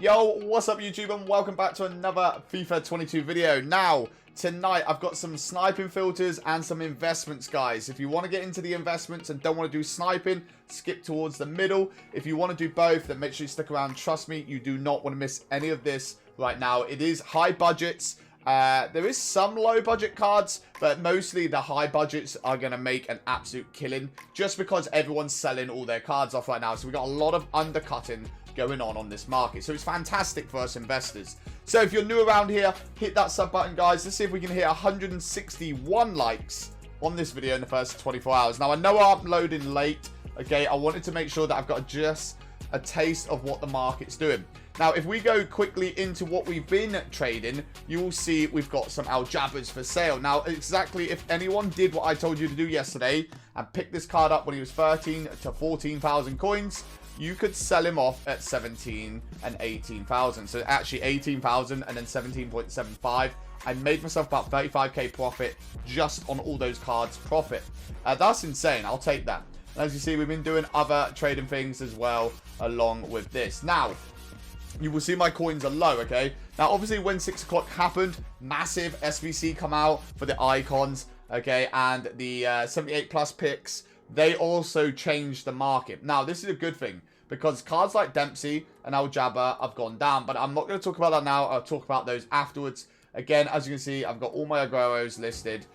Yo, what's up YouTube, and welcome back to another FIFA 22 video. Now, tonight I've got some sniping filters and some investments, guys. If you want to get into the investments and don't want to do sniping, skip towards the middle. If you want to do both, then make sure you stick around. Trust me, you do not want to miss any of this right now. It is high budgets. There is some low budget cards, but mostly the high budgets are going to make an absolute killing just because everyone's selling all their cards off right now. So we got a lot of undercutting going on this market. So it's fantastic for us investors. So if you're new around here, hit that sub button, guys. Let's see if we can hit 161 likes on this video in the first 24 hours. Now, I know I'm uploading late. Okay, I wanted to make sure that I've got just a taste of what the market's doing. Now, if we go quickly into what we've been trading, you will see we've got some Aljabbers for sale. Now, exactly, if anyone did what I told you to do yesterday and picked this card up when he was 13 to 14,000 coins, you could sell him off at 17 and 18,000. So actually 18,000 and then 17.75. I made myself about 35k profit just on all those cards profit. That's insane. I'll take that. And as you see, we've been doing other trading things as well along with this. Now, you will see my coins are low, okay? Now, obviously, when 6 o'clock happened, massive SBC come out for the icons, okay? And the 78 plus picks, they also changed the market. Now, this is a good thing because cards like Dempsey and Aljabber have gone down, but I'm not going to talk about that now. I'll talk about those afterwards. Again, as you can see, I've got all my Agueros listed.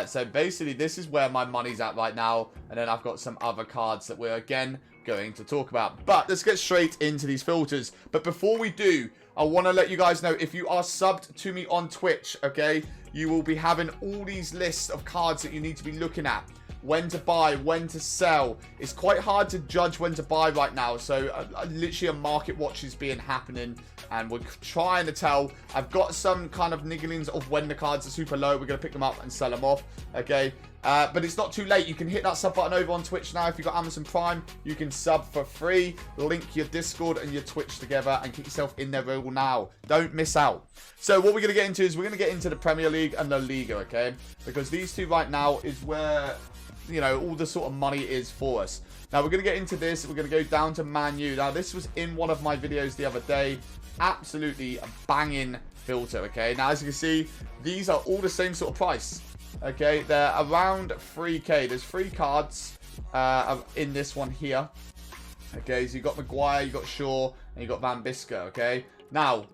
So basically, this is where my money's at right now. And then I've got some other cards that we're, again, going to talk about. But let's get straight into these filters. But before we do, I want to let you guys know, if you are subbed to me on Twitch, okay, you will be having all these lists of cards that you need to be looking at. When to buy, when to sell. It's quite hard to judge when to buy right now. So literally a market watch is being happening. And we're trying to tell. I've got some kind of nigglings of when the cards are super low. We're going to pick them up and sell them off. Okay. But it's not too late. You can hit that sub button over on Twitch now. If you've got Amazon Prime, you can sub for free. Link your Discord and your Twitch together and get yourself in there real now. Don't miss out. So what we're going to get into is we're going to get into the Premier League and La Liga, okay? Because these two right now is where, you know, all the sort of money is for us. Now, we're going to get into this. We're going to go down to Man U. Now, this was in one of my videos the other day. Absolutely a banging filter, okay? Now, as you can see, these are all the same sort of price. Okay, they're around 3k. There's 3 cards in this one here. Okay, so you've got Maguire, you've got Shaw, and you've got Van Bissaka, okay? Now,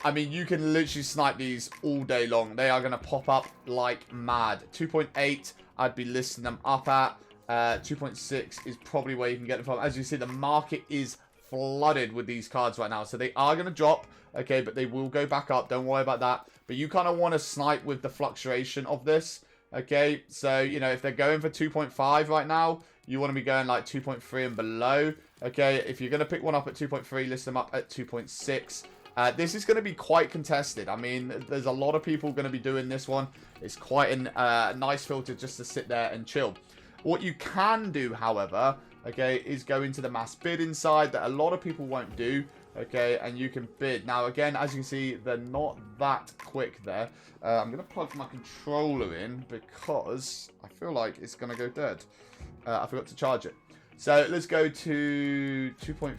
I mean, you can literally snipe these all day long. They are going to pop up like mad. 2.8, I'd be listing them up at. 2.6 is probably where you can get them from. As you see, the market is flooded with these cards right now. So they are going to drop, okay, but they will go back up. Don't worry about that. But you kind of want to snipe with the fluctuation of this, okay? So, you know, if they're going for 2.5 right now, you want to be going like 2.3 and below, okay? If you're going to pick one up at 2.3, list them up at 2.6. This is going to be quite contested. I mean, there's a lot of people going to be doing this one. It's quite a nice filter just to sit there and chill. What you can do, however, okay, is go into the mass bid inside that a lot of people won't do. Okay, and you can bid. Now, again, as you can see, they're not that quick there. I'm going to plug my controller in because I feel like it's going to go dead. I forgot to charge it. So, let's go to 2.3,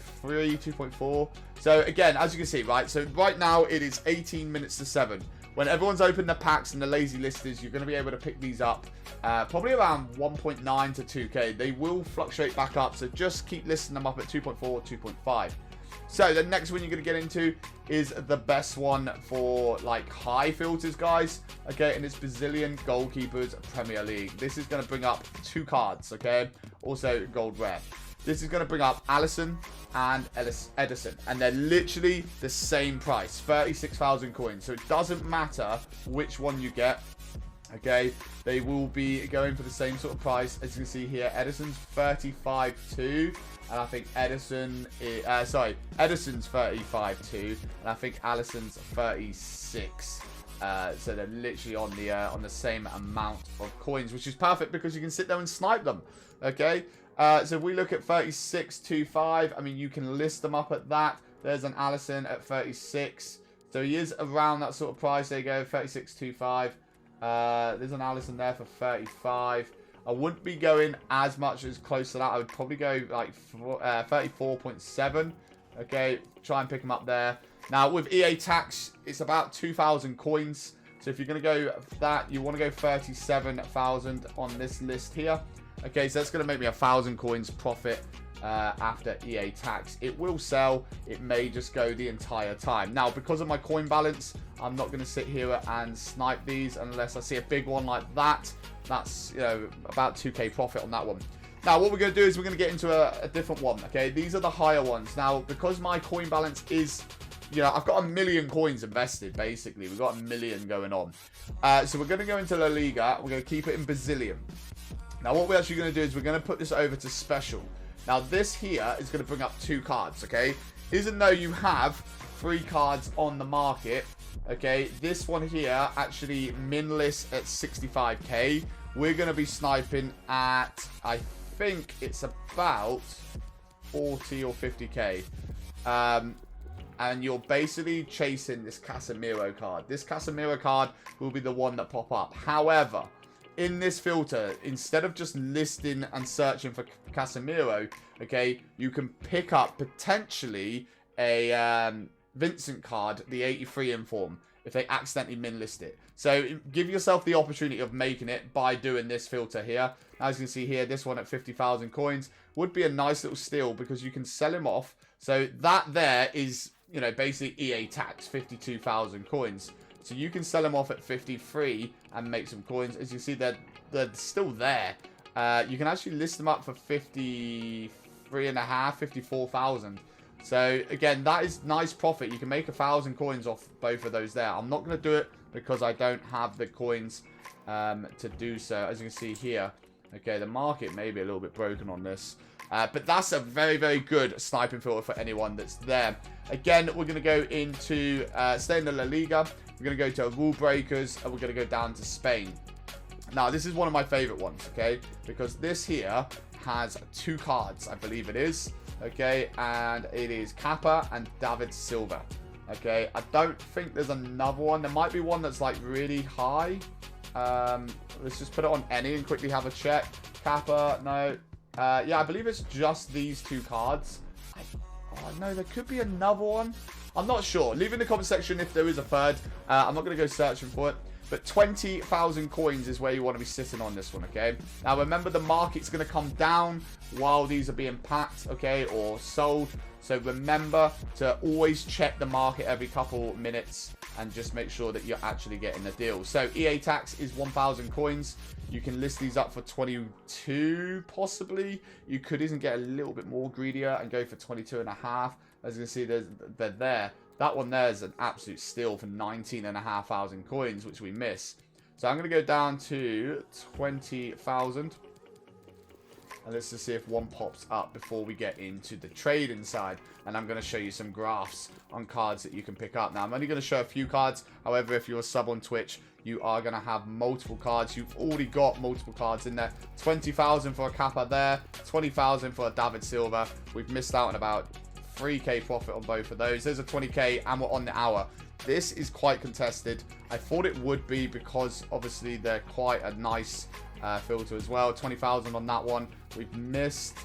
2.4. So, again, as you can see, right? So, right now, it is 18 minutes to 7. When everyone's opened the packs and the lazy listers, you're going to be able to pick these up probably around 1.9 to 2k. They will fluctuate back up, so just keep listing them up at 2.4, 2.5. So, the next one you're going to get into is the best one for, like, high filters, guys. Okay, and it's Brazilian Goalkeepers Premier League. This is going to bring up 2 cards, okay? Also, gold rare. This is going to bring up Alisson and Edison. And they're literally the same price. 36,000 coins. So, it doesn't matter which one you get. Okay, they will be going for the same sort of price. As you can see here, Edison's 35.2. And I think Edison's 35.2, and I think Alisson's 36. So they're literally on the same amount of coins, which is perfect because you can sit there and snipe them. Okay, so if we look at 36.25, I mean, you can list them up at that. There's an Alisson at 36, so he is around that sort of price. There you go, 36.25. There's an Alisson there for 35. I wouldn't be going as much as close to that. I would probably go like 34.7. Okay, try and pick them up there. Now, with EA tax, it's about 2,000 coins. So if you're going to go that, you want to go 37,000 on this list here. Okay, so that's going to make me 1,000 coins profit after EA tax. It will sell. It may just go the entire time. Now, because of my coin balance, I'm not going to sit here and snipe these unless I see a big one like that. That's, you know, about 2k profit on that one. Now, what we're going to do is we're going to get into a different one, okay? These are the higher ones. Now, because my coin balance is, you know, I've got 1 million coins invested, basically. We've got 1 million going on. So we're going to go into La Liga. We're going to keep it in Brazilian. Now, what we're actually going to do is we're going to put this over to special. Now, this here is going to bring up 2 cards, okay? Even though you have 3 cards on the market, okay, this one here actually min list at 65k. We're going to be sniping at, I think it's about 40 or 50k. And you're basically chasing this Casemiro card. This Casemiro card will be the one that pop up. However, in this filter, instead of just listing and searching for Casemiro, okay, you can pick up potentially a Vincent card, the 83 inform, if they accidentally min list it. So give yourself the opportunity of making it by doing this filter here. As you can see here, this one at 50,000 coins would be a nice little steal because you can sell him off. So that there is, you know, basically EA tax, 52,000 coins. So you can sell them off at 53 and make some coins. As you see, they're still there. You can actually list them up for 53.5, 54,000. So again, that is nice profit. You can make 1,000 coins off both of those there. I'm not going to do it because I don't have the coins to do so. As you can see here, okay, the market may be a little bit broken on this. But that's a very, very good sniping filter for anyone that's there. Again, we're going to go into, stay in the La Liga. We're going to go to Rule Breakers, and we're going to go down to Spain. Now, this is one of my favorite ones, okay? Because this here has 2 cards, I believe it is, okay? And it is Kappa and David Silva, okay? I don't think there's another one. There might be one that's, like, really high. Let's just put it on any and quickly have a check. Kappa, no. Yeah, I believe it's just these 2 cards. Oh, no, there could be another one. I'm not sure. Leave in the comment section if there is a third. I'm not going to go searching for it. But 20,000 coins is where you want to be sitting on this one, okay? Now, remember, the market's going to come down while these are being packed, okay, or sold. So remember to always check the market every couple minutes and just make sure that you're actually getting the deal. So EA tax is 1,000 coins. You can list these up for 22, possibly. You could even get a little bit more greedier and go for 22.5. As you can see, they're there. That one there is an absolute steal for 19,500 coins, which we miss. So I'm going to go down to 20,000. And let's just see if one pops up before we get into the trading side. And I'm going to show you some graphs on cards that you can pick up. Now, I'm only going to show a few cards. However, if you're a sub on Twitch, you are going to have multiple cards. You've already got multiple cards in there. 20,000 for a Kappa there. 20,000 for a David Silva. We've missed out on about 3k profit on both of those. There's a 20k and we're on the hour. This is quite contested. I thought it would be because obviously they're quite a nice filter as well. 20,000 on that one. We've missed.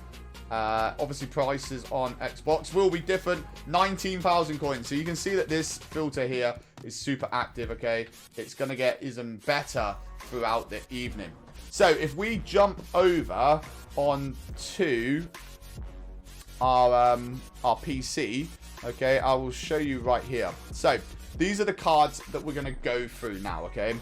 Obviously prices on Xbox will be different. 19,000 coins. So you can see that this filter here is super active, okay? It's going to get even better throughout the evening. So if we jump over onto our PC, okay, I will show you right here. So these are the cards that we're going to go through now, okay?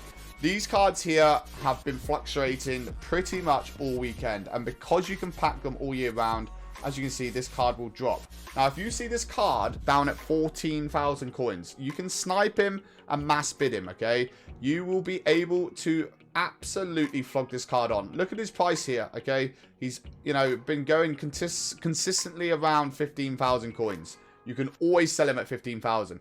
These cards here have been fluctuating pretty much all weekend, and because you can pack them all year round, as you can see, this card will drop. Now, if you see this card down at 14,000 coins, you can snipe him and mass bid him, okay? You will be able to absolutely flog this card on. Look at his price here, okay? He's, you know, been going consistently around 15,000 coins. You can always sell him at 15,000.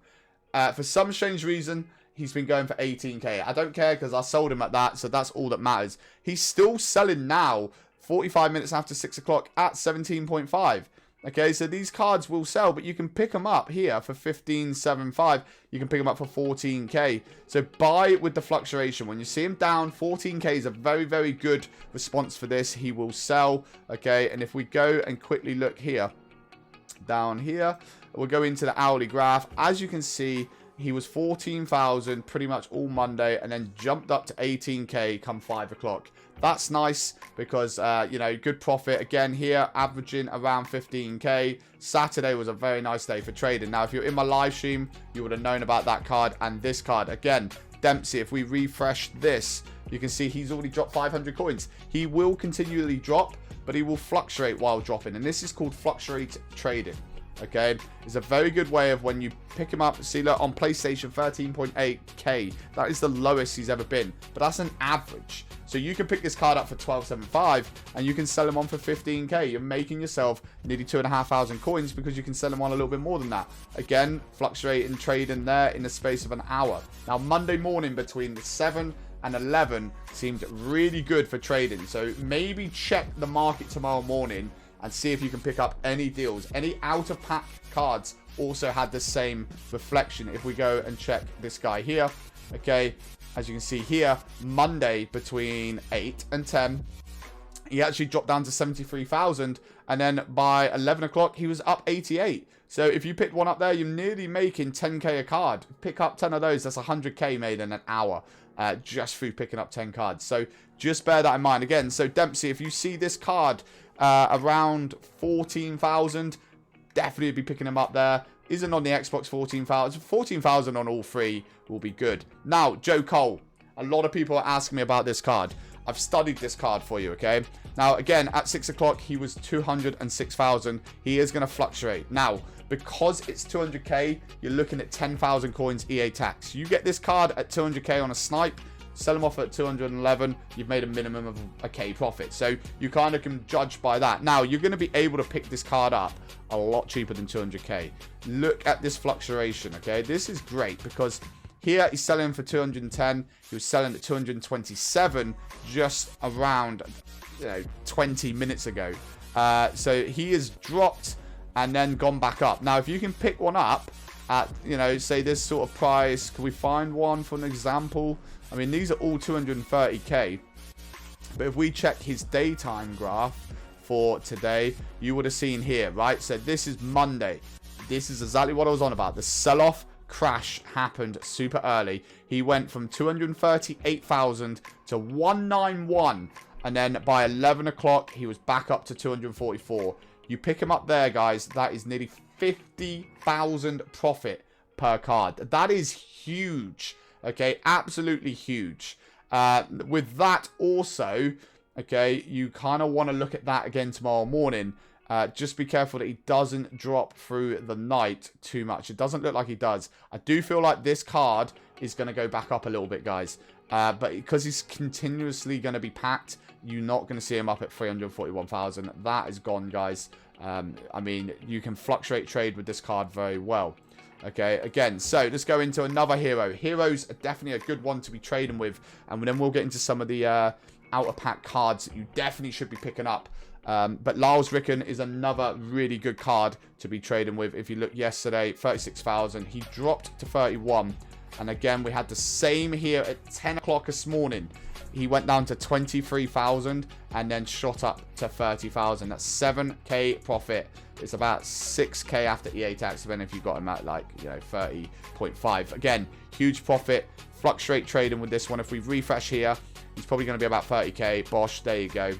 For some strange reason, he's been going for 18k. I don't care because I sold him at that, so that's all that matters. He's still selling now, 45 minutes after 6 o'clock at 17.5. Okay, so these cards will sell, but you can pick them up here for 15.75. You can pick them up for 14k. So buy with the fluctuation. When you see him down, 14k is a very, very good response for this. He will sell. Okay, and if we go and quickly look here, down here, We'll go into the hourly graph. As you can see, he was 14,000 pretty much all Monday, and then jumped up to 18k come 5 o'clock. That's nice because, you know, good profit. Again, here, averaging around 15k. Saturday was a very nice day for trading. Now, if you're in my live stream, you would have known about that card and this card. Again, Dempsey, if we refresh this, you can see he's already dropped 500 coins. He will continually drop, but he will fluctuate while dropping. And this is called fluctuate trading. Okay, it's a very good way of when you pick him up. See, look, on PlayStation, 13.8k. That is the lowest he's ever been, but that's an average. So you can pick this card up for 12.75 and you can sell him on for 15k. You're making yourself nearly 2,500 coins because you can sell him on a little bit more than that. Again, fluctuating trading there in the space of an hour. Now, Monday morning between the 7 and 11 seemed really good for trading. So maybe check the market tomorrow morning and see if you can pick up any deals. Any out-of-pack cards also had the same reflection. If we go and check this guy here, okay, as you can see here, Monday between 8 and 10, he actually dropped down to 73,000, and then by 11 o'clock, he was up 88. So if you picked one up there, you're nearly making 10k a card. Pick up 10 of those, that's 100k made in an hour, just through picking up 10 cards. So just bear that in mind. Again, so Dempsey, if you see this card around 14,000, definitely be picking him up there. Isn't on the Xbox 14,000. 14,000 on all three will be good. Now, Joe Cole. A lot of people are asking me about this card. I've studied this card for you, okay? Now, again, at 6 o'clock, he was 206,000. He is going to fluctuate. Now, because it's 200k, you're looking at 10,000 coins EA tax. You get this card at 200k on a snipe, sell them off at 211, you've made a minimum of a K profit. So you kind of can judge by that. Now, you're going to be able to pick this card up a lot cheaper than 200k. Look at this fluctuation, okay? This is great because here he's selling for 210. He was selling at 227 just around, 20 minutes ago. So he has dropped and then gone back up. Now, if you can pick one up at, say this sort of price, can we find one for an example? I mean, these are all 230k. But if we check his daytime graph for today, you would have seen here, right? So this is Monday. This is exactly what I was on about. The sell-off crash happened super early. He went from 238,000 to 191. And then by 11 o'clock, he was back up to 244. You pick him up there, guys. That is nearly 50,000 profit per card. That is huge. Okay, absolutely huge. With that also, okay, you kind of want to look at that again tomorrow morning. Just be careful that he doesn't drop through the night too much. It doesn't look like he does. I do feel like this card is going to go back up a little bit, guys. But because he's continuously going to be packed, you're not going to see him up at 341,000. That is gone, guys. I mean, you can fluctuate trade with this card very well. Okay, again, so let's go into another hero. Heroes are definitely a good one to be trading with. And then we'll get into some of the out-of-pack cards that you definitely should be picking up. But Lyles Ricken is another really good card to be trading with. If you look yesterday, 36,000. He dropped to 31. And again, we had the same here at 10 o'clock this morning. He went down to 23,000 and then shot up to 30,000. That's 7k profit. It's about 6k after EA tax, then if you got him at like, 30.5. Again, huge profit. Fluctuate trading with this one. If we refresh here, he's probably going to be about 30k. Bosh, there you go.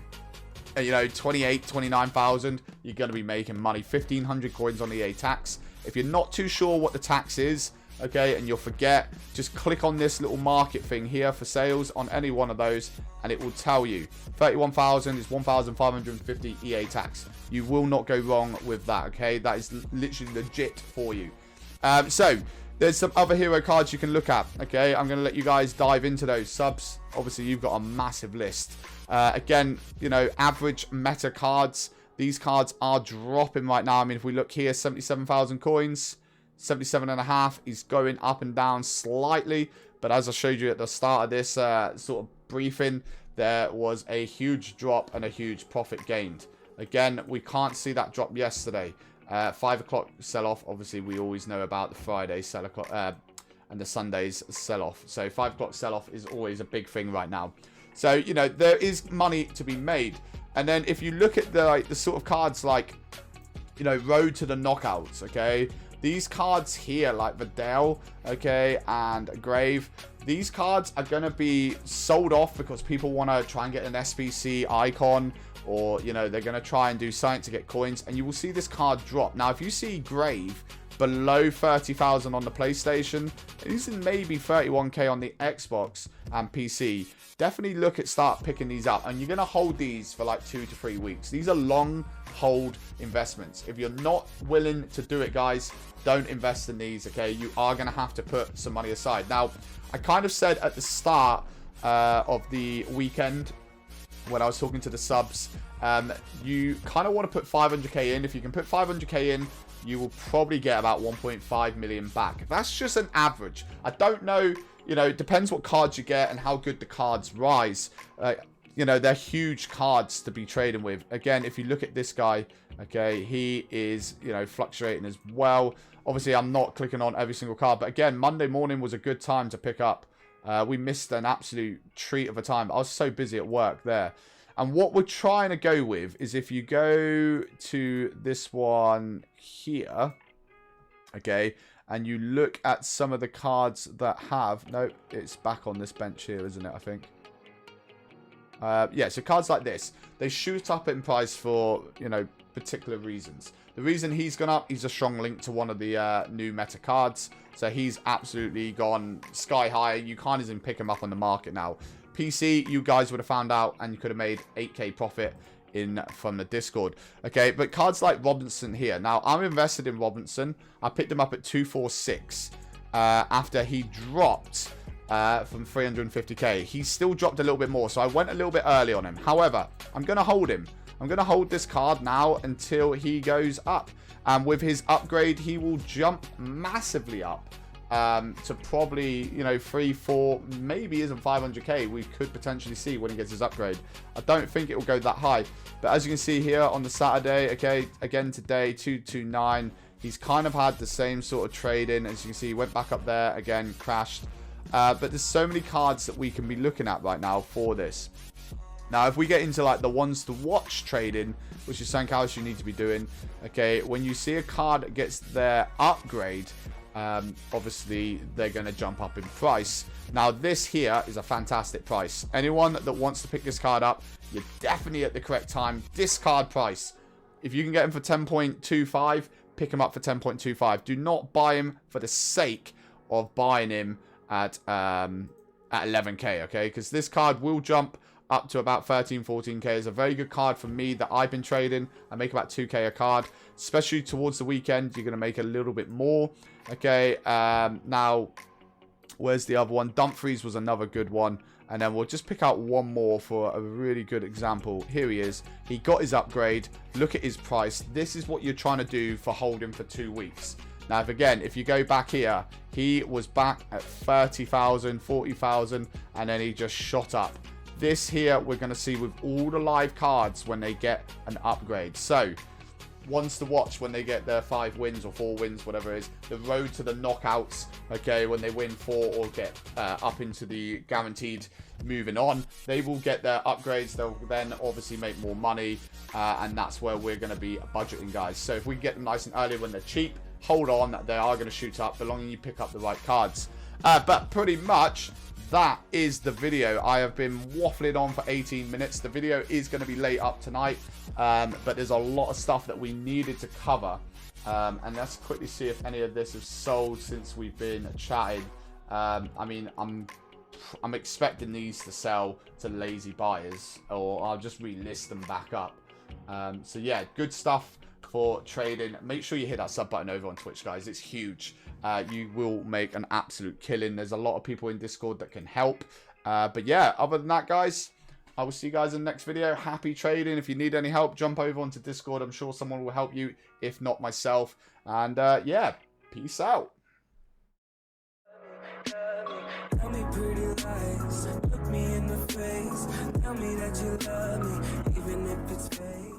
28, 29,000. You're going to be making money. 1,500 coins on EA tax. If you're not too sure what the tax is, okay, and you'll forget, just click on this little market thing here for sales on any one of those, and it will tell you 31,000 is 1,550 EA tax. You will not go wrong with that, okay? That is literally legit for you. So there's some other hero cards you can look at, okay? I'm going to let you guys dive into those subs. Obviously, you've got a massive list. Again, average meta cards. These cards are dropping right now. I mean, if we look here, 77,000 coins. 77.5. He's going up and down slightly, but as I showed you at the start of this sort of briefing, there was a huge drop and a huge profit gained. Again, we can't see that drop yesterday. 5 o'clock sell-off. Obviously, we always know about the Friday sell-off and the Sundays sell-off. So 5 o'clock sell-off is always a big thing right now. So, there is money to be made. And then if you look at the sort of cards like, Road to the Knockouts, okay? these cards here, like Vidal, okay, and Grave, these cards are going to be sold off because people want to try and get an SBC icon, or, you know, they're going to try and do something to get coins, and you will see this card drop. Now, if you see Grave below 30,000 on the PlayStation, he's in maybe 31k on the Xbox and PC, definitely look at start picking these up, and you're going to hold these for like 2 to 3 weeks. These are long hold investments. If you're not willing to do it, guys, don't invest in these, okay? You are going to have to put some money aside. Now, I kind of said at the start of the weekend when I was talking to the subs, you kind of want to put 500k in. If you can put 500k in, you will probably get about 1.5 million back. That's just an average. I don't know, you know, it depends what cards you get and how good the cards rise. You know, they're huge cards to be trading with. Again, if you look at this guy, okay, he is, you know, fluctuating as well. Obviously, I'm not clicking on every single card, but again, Monday morning was a good time to pick up. We missed an absolute treat of a time. I was so busy at work there. And what we're trying to go with is if you go to this one here, okay, and you look at some of the cards that have... No, it's back on this bench here, isn't it, I think? Yeah, so cards like this, they shoot up in price for, you know, particular reasons. The reason he's gone up, he's a strong link to one of the new meta cards. So he's absolutely gone sky high. You can't even pick him up on the market now. PC, you guys would have found out and you could have made 8k profit in from the Discord. Okay, but cards like Robinson here. Now, I'm invested in Robinson. I picked him up at 246 after he dropped from 350k. He still dropped a little bit more, so I went a little bit early on him. However, I'm going to hold him. I'm going to hold this card now until he goes up. And with his upgrade, he will jump massively up to probably, you know, 3, 4, maybe even 500k. We could potentially see when he gets his upgrade. I don't think it will go that high. But as you can see here on the Saturday, okay, again today, 229. He's kind of had the same sort of trade in. As you can see, he went back up there, again, crashed. But there's so many cards that we can be looking at right now for this. Now, if we get into like the ones to watch trading, which is something else you need to be doing, okay, when you see a card that gets their upgrade, obviously they're going to jump up in price. Now, this here is a fantastic price. Anyone that wants to pick this card up, you're definitely at the correct time. Discard price. If you can get him for 10.25, pick him up for 10.25. Do not buy him for the sake of buying him at 11k, okay? Because this card will jump up to about 13, 14k. It's a very good card for me that I've been trading. I make about 2k a card, especially towards the weekend. You're going to make a little bit more, okay? Now, where's the other one? Dumfries was another good one. And then we'll just pick out one more for a really good example. Here he is. He got his upgrade. Look at his price. This is what you're trying to do for holding for 2 weeks. Now, if you go back here, he was back at 30,000, 40,000, and then he just shot up. This here, we're going to see with all the live cards when they get an upgrade. So, ones to watch when they get their 5 wins or 4 wins, whatever it is. The road to the knockouts, okay, when they win 4 or get up into the guaranteed moving on, they will get their upgrades. They'll then obviously make more money, and that's where we're going to be budgeting, guys. So, if we get them nice and early when they're cheap, hold on, they are going to shoot up, as long as you pick up the right cards. But pretty much, that is the video. I have been waffling on for 18 minutes. The video is going to be late up tonight, but there's a lot of stuff that we needed to cover. And let's quickly see if any of this has sold since we've been chatting. I mean, I'm expecting these to sell to lazy buyers, or I'll just relist them back up. So yeah, good stuff for trading. Make sure you hit that sub button over on Twitch, guys. It's huge. You will make an absolute killing. There's a lot of people in Discord that can help. But yeah, other than that, guys, I will see you guys in the next video. Happy trading. If you need any help, jump over onto Discord. I'm sure someone will help you, if not myself. And yeah, peace out. Tell me pretty lies, look me in the face. Tell me that you love me, even if it's fake.